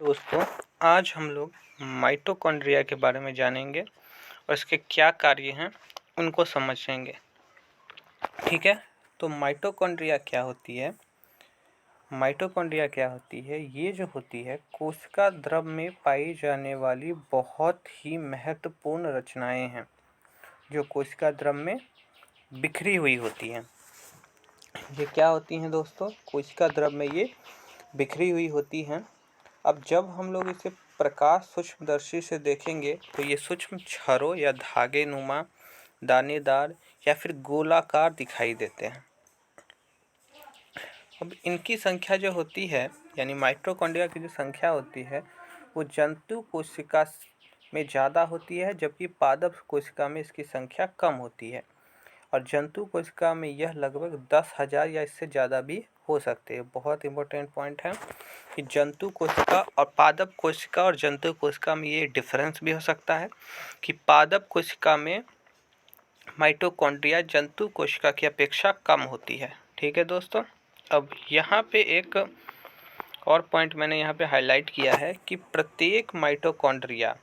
दोस्तों, आज हम लोग माइटोकॉन्ड्रिया के बारे में जानेंगे और इसके क्या कार्य हैं उनको समझेंगे। ठीक है, तो माइटोकॉन्ड्रिया क्या होती है? माइटोकॉन्ड्रिया क्या होती है? ये जो होती है कोशिका द्रव में पाई जाने वाली बहुत ही महत्वपूर्ण रचनाएं हैं जो कोशिका द्रव में बिखरी हुई होती हैं। ये क्या होती हैं दोस्तों? कोशिका द्रव में ये बिखरी हुई होती हैं। अब जब हम लोग इसे प्रकाश सूक्ष्मदर्शी से देखेंगे तो ये सूक्ष्म छर्रों या धागे नुमा, दानेदार या फिर गोलाकार दिखाई देते हैं। अब इनकी संख्या जो होती है, यानी माइटोकॉन्ड्रिया की जो संख्या होती है वो जंतु कोशिका में ज़्यादा होती है, जबकि पादप कोशिका में इसकी संख्या कम होती है। और जंतु कोशिका में यह लगभग 10,000 या इससे ज़्यादा भी हो सकते हैं। बहुत इंपॉर्टेंट पॉइंट है कि जंतु कोशिका और पादप कोशिका और जंतु कोशिका में ये डिफरेंस भी हो सकता है कि पादप कोशिका में माइटोकॉन्ड्रिया जंतु कोशिका की अपेक्षा कम होती है। ठीक है दोस्तों, अब यहाँ पे एक और पॉइंट मैंने यहाँ पे हाईलाइट किया है कि प्रत्येक माइटोकॉन्ड्रिया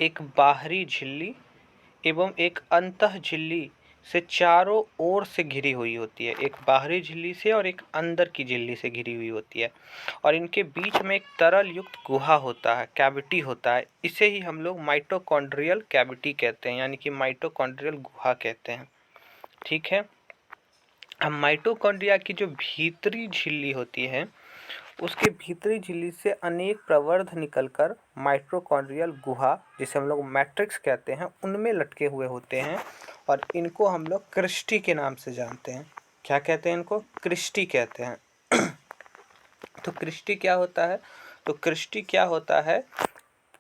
एक बाहरी झिल्ली एवं एक अंतः झिल्ली से चारों ओर से घिरी हुई होती है। एक बाहरी झिल्ली से और एक अंदर की झिल्ली से घिरी हुई होती है और इनके बीच में एक तरल युक्त गुहा होता है, कैविटी होता है। इसे ही हम लोग माइटोकॉन्ड्रियल कैविटी कहते हैं, यानी कि माइटोकॉन्ड्रियल गुहा कहते हैं। ठीक है, अब माइटोकॉन्ड्रिया की जो भीतरी झिल्ली होती है उसके भीतरी झिल्ली से अनेक प्रवर्ध निकलकर माइटोकॉन्ड्रियल गुहा, जिसे हम लोग मैट्रिक्स कहते हैं, उनमें लटके हुए होते हैं और इनको हम लोग क्रिस्टी के नाम से जानते हैं। क्या कहते हैं इनको? क्रिस्टी कहते हैं। तो क्रिस्टी क्या होता है? तो क्रिस्टी क्या होता है?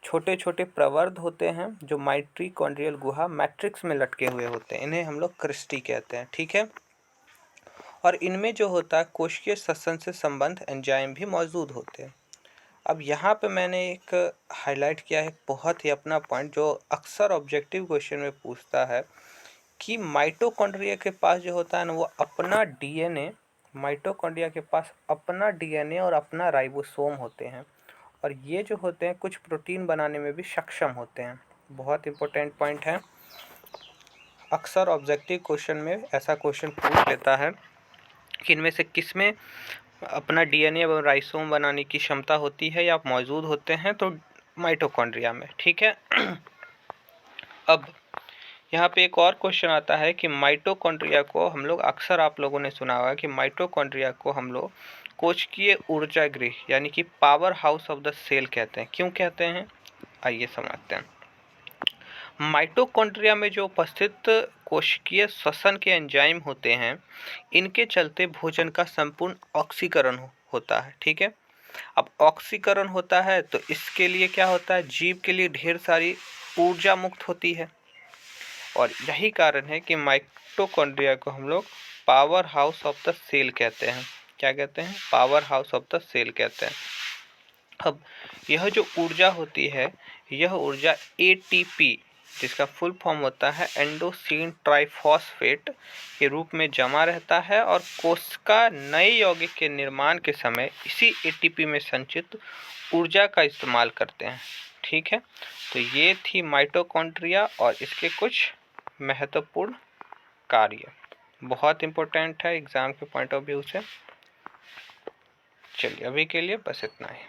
छोटे छोटे प्रवर्ध होते हैं जो माइटोकॉन्ड्रियल गुहा मैट्रिक्स में लटके हुए होते हैं, इन्हें हम लोग क्रिस्टी कहते हैं। ठीक है, और इनमें जो होता है कोशिकीय श्वसन से संबंध एंजाइम भी मौजूद होते हैं। अब यहाँ पे मैंने एक हाईलाइट किया है बहुत ही अपना पॉइंट जो अक्सर ऑब्जेक्टिव क्वेश्चन में पूछता है कि माइटोकॉन्ड्रिया के पास जो होता है ना वो अपना डीएनए, माइटोकॉन्ड्रिया के पास अपना डीएनए और अपना राइबोसोम होते हैं और ये जो होते हैं कुछ प्रोटीन बनाने में भी सक्षम होते हैं। बहुत इंपॉर्टेंट पॉइंट है, अक्सर ऑब्जेक्टिव क्वेश्चन में ऐसा क्वेश्चन पूछ लेता है कि इनमें से किस में अपना डीएनए एवं राइबोसोम बनाने की क्षमता होती है या मौजूद होते हैं, तो माइटोकॉन्ड्रिया में। ठीक है, अब यहाँ पे एक और क्वेश्चन आता है कि माइटोकॉन्ड्रिया को हम लोग, अक्सर आप लोगों ने सुना होगा कि माइटोकॉन्ड्रिया को हम लोग कोशिकीय ऊर्जा गृह यानी कि power house of the cell कहते हैं। क्यों कहते हैं, आइए समझते हैं। माइटोकॉन्ड्रिया में जो उपस्थित कोशिकीय श्वसन के एंजाइम होते हैं, इनके चलते भोजन का संपूर्ण ऑक्सीकरण होता है। ठीक है, अब ऑक्सीकरण होता है तो इसके लिए क्या होता है, जीव के लिए ढेर सारी ऊर्जा मुक्त होती है और यही कारण है कि माइटोकॉन्ड्रिया को हम लोग power house of the cell कहते हैं। क्या कहते हैं? Power house of the cell कहते हैं। अब यह जो ऊर्जा होती है, यह ऊर्जा एटीपी, जिसका फुल फॉर्म होता है एंडोसिन ट्राइफॉस्फेट, के रूप में जमा रहता है और कोशिका नए यौगिक के निर्माण के समय इसी एटीपी में संचित ऊर्जा का इस्तेमाल करते हैं। ठीक है, तो ये थी माइटोकॉन्ड्रिया और इसके कुछ महत्वपूर्ण कार्य। बहुत इंपॉर्टेंट है एग्जाम के पॉइंट ऑफ व्यू से। चलिए, अभी के लिए बस इतना ही।